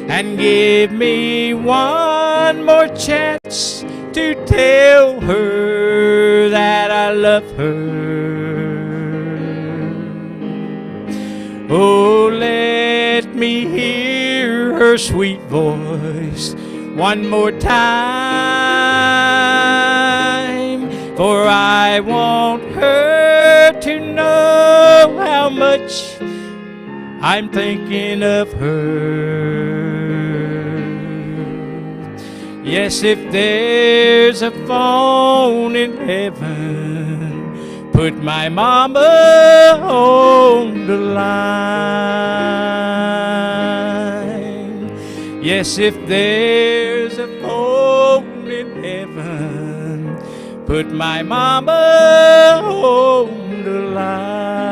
and give me one more chance to tell her that I love her. Oh, let me hear her sweet voice one more time, for I want her to know how much I'm thinking of her. Yes, if there's a phone in heaven, put my mama on the line. Yes, if there's a phone in heaven, put my mama on the line.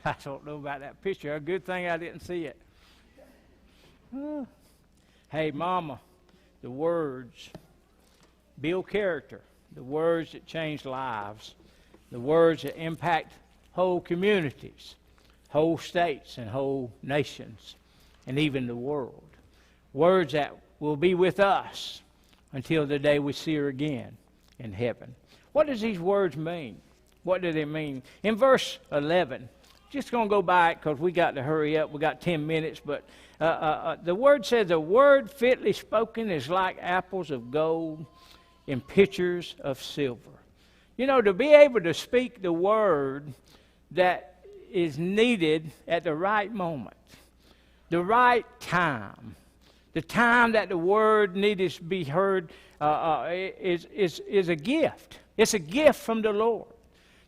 I don't know about that picture. A good thing I didn't see it. Hey, Mama, the words build character. The words that change lives. The words that impact whole communities, whole states, and whole nations, and even the world. Words that will be with us until the day we see her again in heaven. What does these words mean? What do they mean? In verse 11, just going to go by it because we got to hurry up. We got 10 minutes, but the word says, "The word fitly spoken is like apples of gold in pitchers of silver." You know, to be able to speak the word that is needed at the right moment, the right time, the time that the word needed to be heard is a gift. It's a gift from the Lord.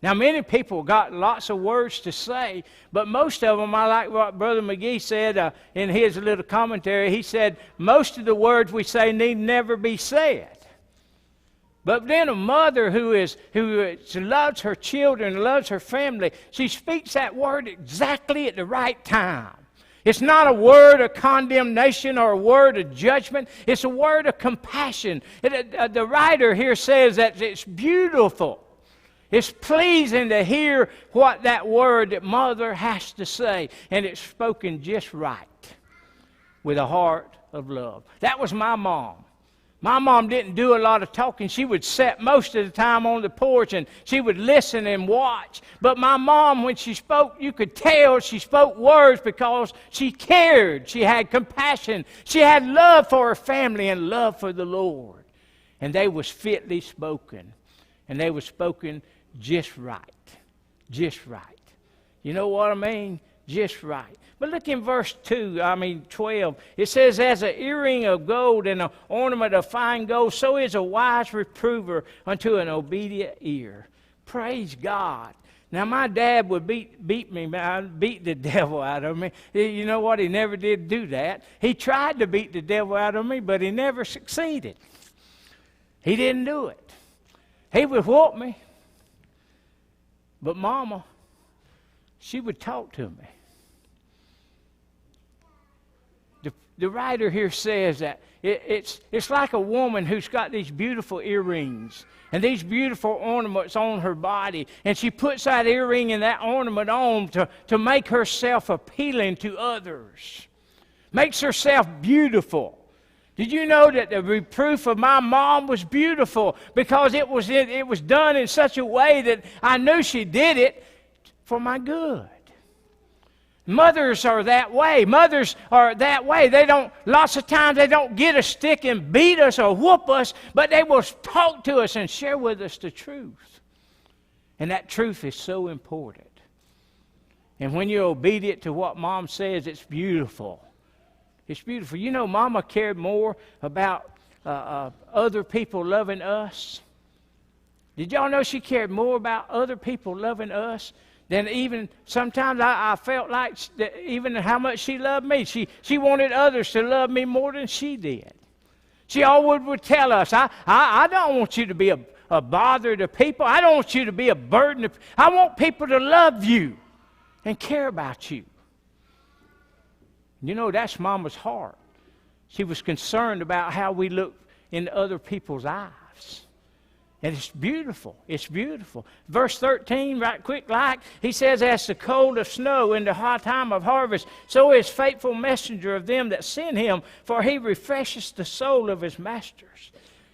Now, many people got lots of words to say, but most of them, I like what Brother McGee said in his little commentary. He said, most of the words we say need never be said. But then a mother who loves her children, loves her family, she speaks that word exactly at the right time. It's not a word of condemnation or a word of judgment. It's a word of compassion. The writer here says that it's beautiful. It's pleasing to hear what that word that mother has to say, and it's spoken just right with a heart of love. That was my mom. My mom didn't do a lot of talking. She would sit most of the time on the porch, and she would listen and watch. But my mom, when she spoke, you could tell she spoke words because she cared. She had compassion. She had love for her family and love for the Lord. And they was fitly spoken. And they were spoken just right. Just right. You know what I mean? Just right. But look in verse 12. It says, "As an earring of gold and an ornament of fine gold, so is a wise reprover unto an obedient ear." Praise God. Now, my dad would beat me, beat the devil out of me. You know what? He never did do that. He tried to beat the devil out of me, but he never succeeded. He didn't do it. He would whoop me. But Mama, she would talk to me. The writer here says that it's like a woman who's got these beautiful earrings and these beautiful ornaments on her body, and she puts that earring and that ornament on to make herself appealing to others, makes herself beautiful. Did you know that the reproof of my mom was beautiful because it was done in such a way that I knew she did it for my good? Mothers are that way. Mothers are that way. Lots of times they don't get a stick and beat us or whoop us, but they will talk to us and share with us the truth. And that truth is so important. And when you're obedient to what Mom says, it's beautiful. It's beautiful. You know, Mama cared more about other people loving us. Did y'all know she cared more about other people loving us than even sometimes I felt like even how much she loved me. She wanted others to love me more than she did. She always would tell us, I don't want you to be a bother to people. I don't want you to be a burden. I want people to love you and care about you. You know, that's Mama's heart. She was concerned about how we look into other people's lives. And it's beautiful. It's beautiful. Verse 13, right quick like, he says, as the cold of snow in the high time of harvest, so is faithful messenger of them that send him, for he refreshes the soul of his masters.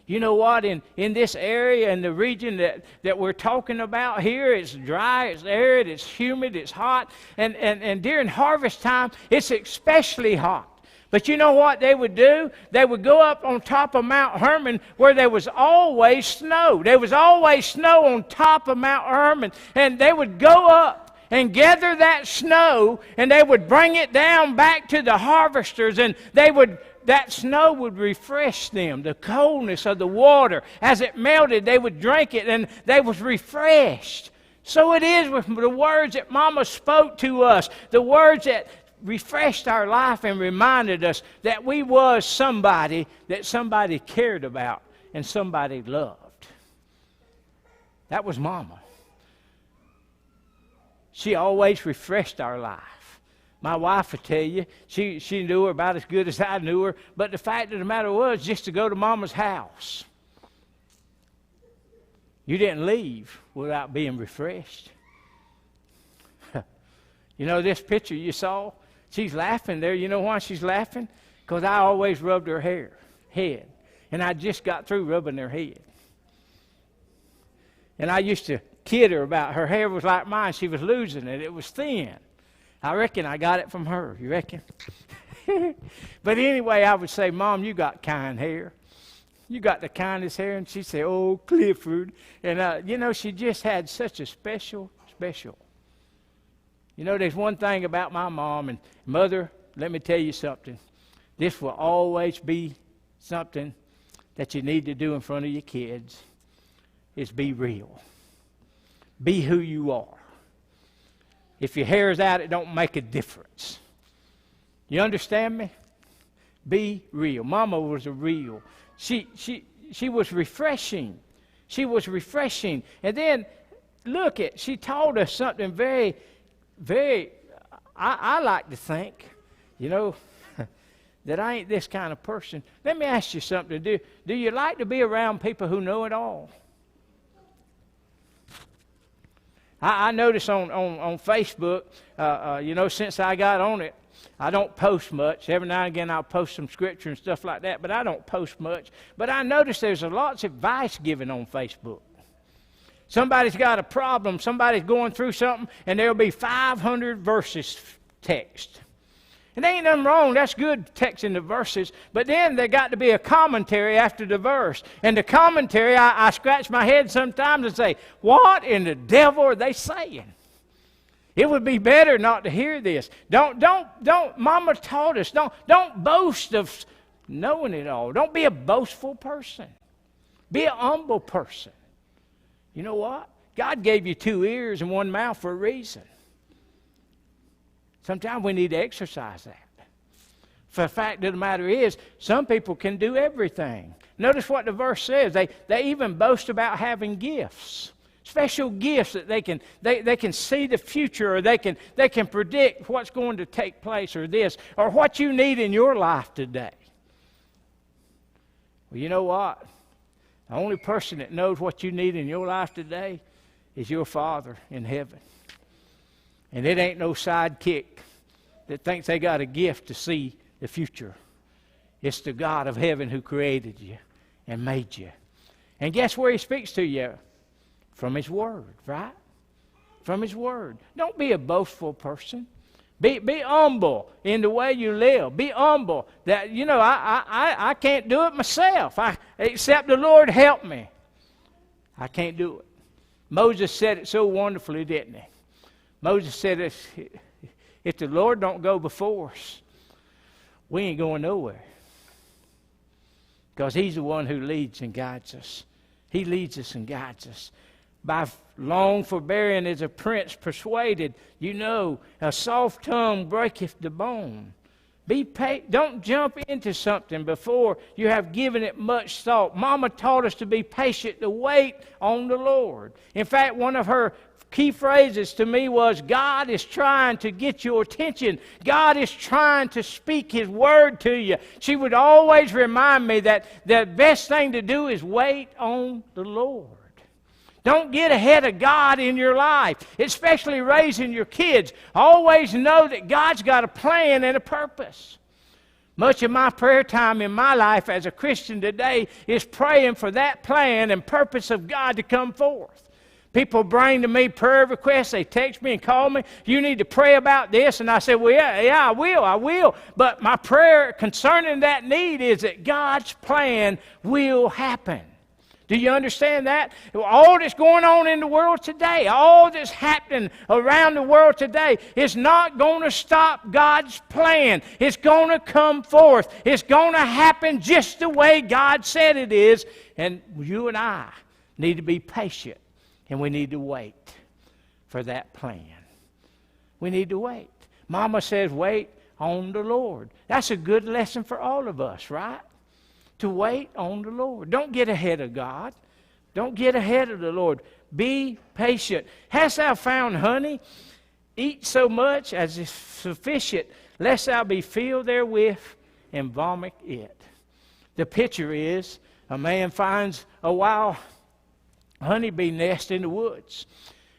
You know what? In this area, in the region that we're talking about here, it's dry, it's arid, it's humid, it's hot. And during harvest time, it's especially hot. But you know what they would do? They would go up on top of Mount Hermon where there was always snow. There was always snow on top of Mount Hermon. And they would go up and gather that snow, and they would bring it down back to the harvesters, and that snow would refresh them. The coldness of the water, as it melted, they would drink it, and they was refreshed. So it is with the words that Mama spoke to us, the words that refreshed our life and reminded us that we was somebody that somebody cared about and somebody loved. That was Mama. She always refreshed our life. My wife would tell you, she knew her about as good as I knew her, but the fact of the matter was, just to go to Mama's house, you didn't leave without being refreshed. You know this picture you saw? She's laughing there. You know why she's laughing? Because I always rubbed her head. And I just got through rubbing her head. And I used to kid her about her hair was like mine. She was losing it. It was thin. I reckon I got it from her. You reckon? But anyway, I would say, Mom, you got kind hair. You got the kindest hair. And she'd say, oh, Clifford. And, you know, she just had such a special. You know, there's one thing about my mom and mother. Let me tell you something. This will always be something that you need to do in front of your kids, is be real. Be who you are. If your hair is out, it don't make a difference. You understand me? Be real. Mama was a real. She was refreshing. She was refreshing. And then, look she taught us something very, very, I like to think, you know, that I ain't this kind of person. Let me ask you something. Do you like to be around people who know it all? I notice on Facebook, you know, since I got on it, I don't post much. Every now and again I'll post some scripture and stuff like that, but I don't post much. But I notice there's lots of advice given on Facebook. Somebody's got a problem, somebody's going through something, and there'll be 500 verses text. And there ain't nothing wrong. That's good, texting the verses. But then there got to be a commentary after the verse. And the commentary, I scratch my head sometimes and say, what in the devil are they saying? It would be better not to hear this. Don't. Mama taught us. Don't boast of knowing it all. Don't be a boastful person. Be an humble person. You know what? God gave you 2 ears and 1 mouth for a reason. Sometimes we need to exercise that. For the fact of the matter is, some people can do everything. Notice what the verse says. They even boast about having gifts. Special gifts that they can see the future, or they can predict what's going to take place, or this, or what you need in your life today. Well, you know what? The only person that knows what you need in your life today is your Father in heaven. And it ain't no sidekick that thinks they got a gift to see the future. It's the God of heaven who created you and made you. And guess where He speaks to you? From His Word, right? From His Word. Don't be a boastful person. Be humble in the way you live. Be humble. That, you know, I can't do it myself. Except the Lord help me. I can't do it. Moses said it so wonderfully, didn't he? Moses said, if the Lord don't go before us, we ain't going nowhere. Because He's the one who leads and guides us. He leads us and guides us. By long forbearing is a prince persuaded. You know, a soft tongue breaketh the bone. Don't jump into something before you have given it much thought. Mama taught us to be patient, to wait on the Lord. In fact, one of her key phrases to me was, God is trying to get your attention. God is trying to speak His word to you. She would always remind me that the best thing to do is wait on the Lord. Don't get ahead of God in your life, especially raising your kids. Always know that God's got a plan and a purpose. Much of my prayer time in my life as a Christian today is praying for that plan and purpose of God to come forth. People bring to me prayer requests. They text me and call me. You need to pray about this. And I say, well, yeah, I will. But my prayer concerning that need is that God's plan will happen. Do you understand that? All that's going on in the world today, all that's happening around the world today is not going to stop God's plan. It's going to come forth. It's going to happen just the way God said it is. And you and I need to be patient, and we need to wait for that plan. We need to wait. Mama says, wait on the Lord. That's a good lesson for all of us, right? To wait on the Lord. Don't get ahead of God. Don't get ahead of the Lord. Be patient. Hast thou found honey? Eat so much as is sufficient, lest thou be filled therewith and vomit it. The picture is a man finds a wild honeybee nest in the woods.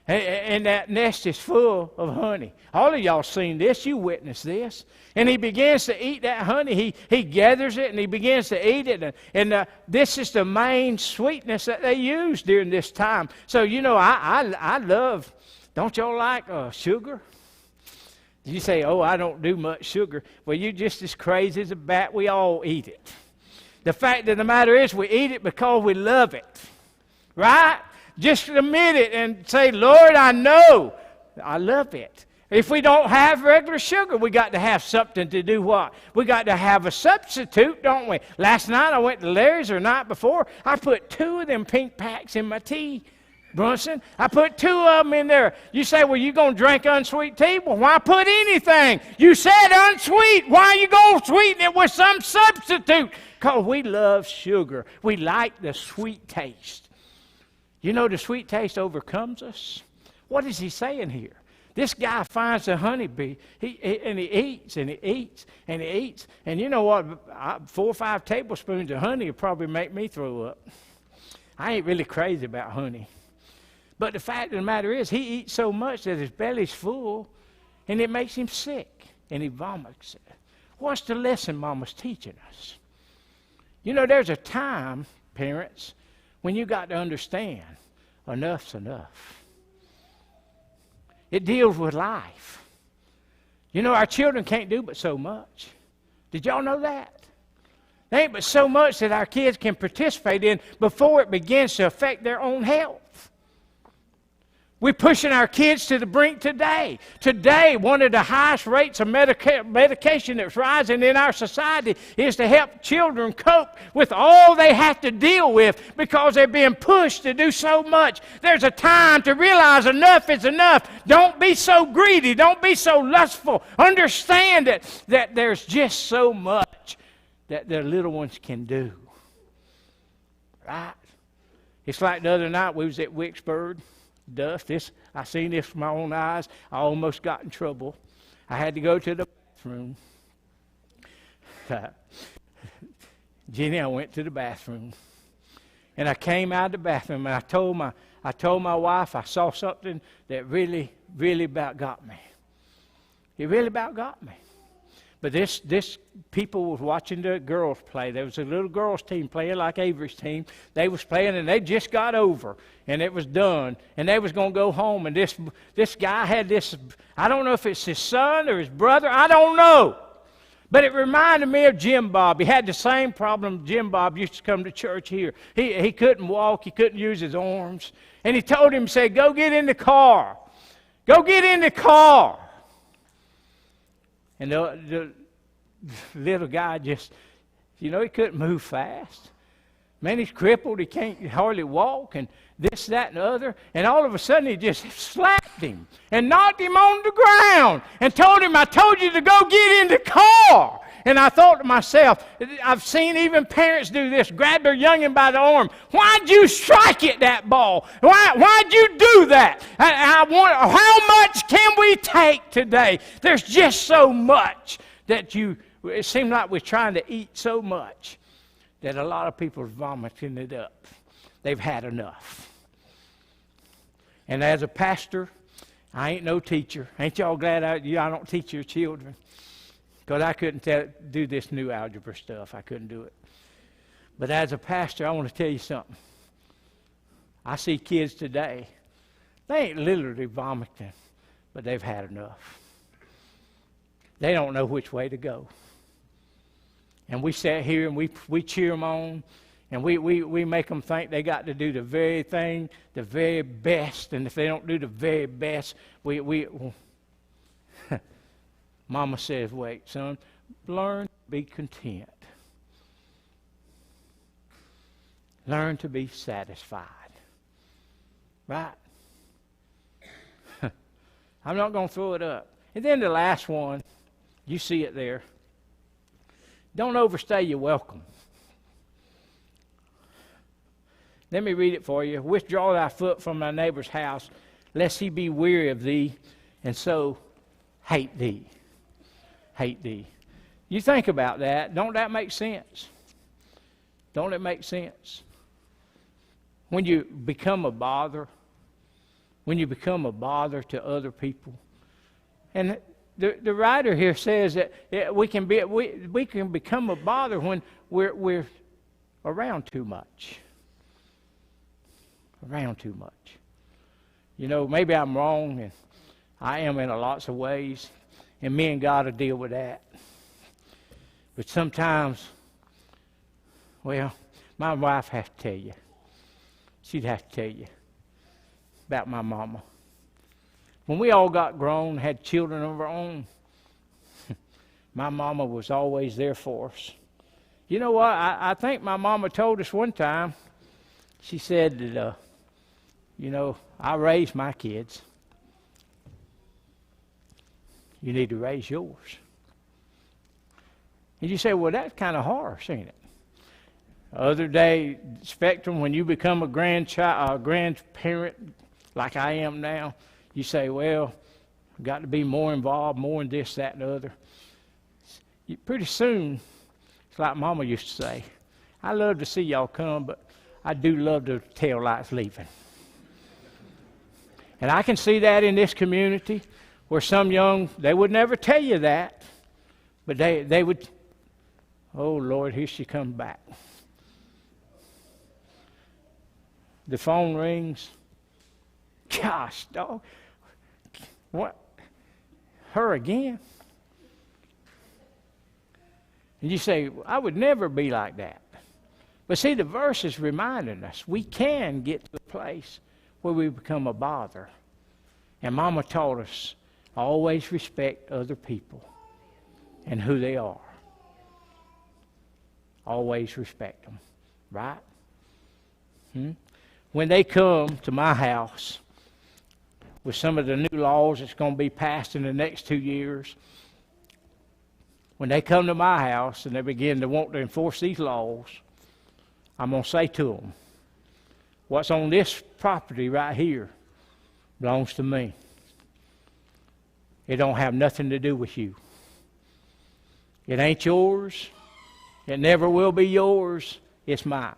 And that nest is full of honey. All of y'all seen this. You witnessed this. And he begins to eat that honey. He gathers it and he begins to eat it. And this is the main sweetness that they use during this time. So, you know, I love, don't y'all like sugar? You say, oh, I don't do much sugar. Well, you're just as crazy as a bat. We all eat it. The fact of the matter is we eat it because we love it. Right? Just admit it and say, Lord, I know I love it. If we don't have regular sugar, we got to have something to do what? We got to have a substitute, don't we? Last night I went to Larry's, or night before, I put 2 of them pink packs in my tea, Brunson. I put 2 of them in there. You say, well, you going to drink unsweet tea? Well, why put anything? You said unsweet. Why are you going to sweeten it with some substitute? Because we love sugar. We like the sweet taste. You know, the sweet taste overcomes us. What is he saying here? This guy finds a honeybee, and he eats, and he eats, and he eats. And you know what? 4 or 5 tablespoons of honey will probably make me throw up. I ain't really crazy about honey. But the fact of the matter is, he eats so much that his belly's full, and it makes him sick, and he vomits it. What's the lesson Mama's teaching us? You know, there's a time, parents, when you got to understand, enough's enough. It deals with life. You know, our children can't do but so much. Did y'all know that? There ain't but so much that our kids can participate in before it begins to affect their own health. We're pushing our kids to the brink today. Today, one of the highest rates of medication that's rising in our society is to help children cope with all they have to deal with because they're being pushed to do so much. There's a time to realize enough is enough. Don't be so greedy. Don't be so lustful. Understand that there's just so much that the little ones can do. Right? It's like the other night we was at Wicksburg. I seen this with my own eyes. I almost got in trouble. I had to go to the bathroom. Jenny, I went to the bathroom. And I came out of the bathroom and I told my wife I saw something that really, really about got me. It really about got me. But this people was watching the girls play. There was a little girls team playing like Avery's team. They was playing and they just got over and it was done. And they was going to go home. And this guy had this, I don't know if it's his son or his brother. I don't know. But it reminded me of Jim Bob. He had the same problem. Jim Bob used to come to church here. He couldn't walk. He couldn't use his arms. And he told him, say, go get in the car. Go get in the car. And the little guy just, you know, he couldn't move fast. Man, he's crippled. He can't hardly walk and this, that, and the other. And all of a sudden, he just slapped him and knocked him on the ground and told him, I told you to go get in the car. And I thought to myself, I've seen even parents do this, grab their youngin by the arm. Why'd you strike at that ball? Why'd you do that? I wonder, how much can we take today? There's just so much that it seems like we're trying to eat so much that a lot of people are vomiting it up. They've had enough. And as a pastor, I ain't no teacher. Ain't y'all glad I don't teach your children? Because I couldn't do this new algebra stuff. I couldn't do it. But as a pastor, I want to tell you something. I see kids today, they ain't literally vomiting, but they've had enough. They don't know which way to go. And we sit here and we cheer them on, and we make them think they got to do the very thing, the very best. And if they don't do the very best, Mama says, wait, son, learn to be content. Learn to be satisfied. Right? I'm not going to throw it up. And then the last one, you see it there. Don't overstay your welcome. Let me read it for you. Withdraw thy foot from thy neighbor's house, lest he be weary of thee, and so hate thee. Hate thee. You think about that. Don't that make sense? Don't it make sense? When you become a bother, to other people. And the writer here says that we can become a bother when we're around too much. Around too much. You know, maybe I'm wrong, and I am in lots of ways, and me and God will deal with that. But sometimes, well, my wife has to tell you. She'd have to tell you about my mama. When we all got grown, had children of our own, my mama was always there for us. You know what? I think my mama told us one time, she said that, I raised my kids. You need to raise yours. And you say, well, that's kind of harsh, ain't it? Other day, spectrum, when you become a grandparent like I am now, you say, well, I've got to be more involved, more in this, that, and the other. Pretty soon, it's like Mama used to say, I love to see y'all come, but I do love the tail lights leaving. And I can see that in this community where some young, they would never tell you that, but they would, oh, Lord, here she comes back. The phone rings. Gosh, dog. What? Her again? And you say, I would never be like that. But see, the verse is reminding us we can get to a place where we become a bother. And Mama taught us, always respect other people and who they are. Always respect them. Right? When they come to my house with some of the new laws that's going to be passed in the next 2 years, when they come to my house and they begin to want to enforce these laws, I'm going to say to them, what's on this property right here belongs to me. It don't have nothing to do with you. It ain't yours. It never will be yours. It's mine.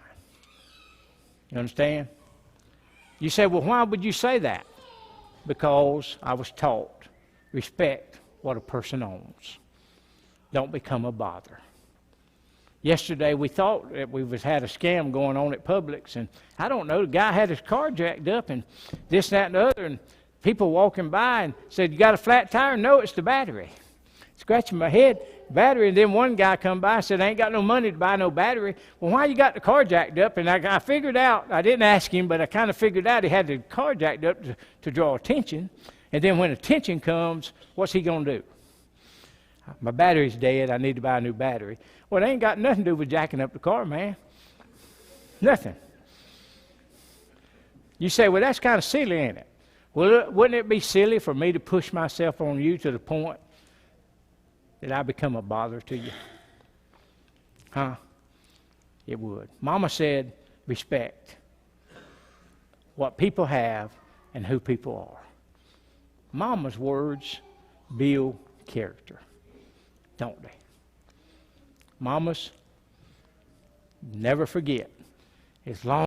You understand? You say, well, why would you say that? Because I was taught, respect what a person owns. Don't become a bother. Yesterday we thought that we had a scam going on at Publix, and I don't know, the guy had his car jacked up and this, that, and the other, and people walking by and said, you got a flat tire? No, it's the battery. Scratching my head, battery, and then one guy come by and said, I ain't got no money to buy no battery. Well, why you got the car jacked up? And I figured out, I didn't ask him, but I kind of figured out he had the car jacked up to draw attention. And then when attention comes, what's he going to do? My battery's dead, I need to buy a new battery. Well, it ain't got nothing to do with jacking up the car, man. Nothing. You say, well, that's kind of silly, ain't it? Well, wouldn't it be silly for me to push myself on you to the point that I become a bother to you? Huh? It would. Mama said, respect what people have and who people are. Mama's words build character, don't they? Mamas, never forget, as long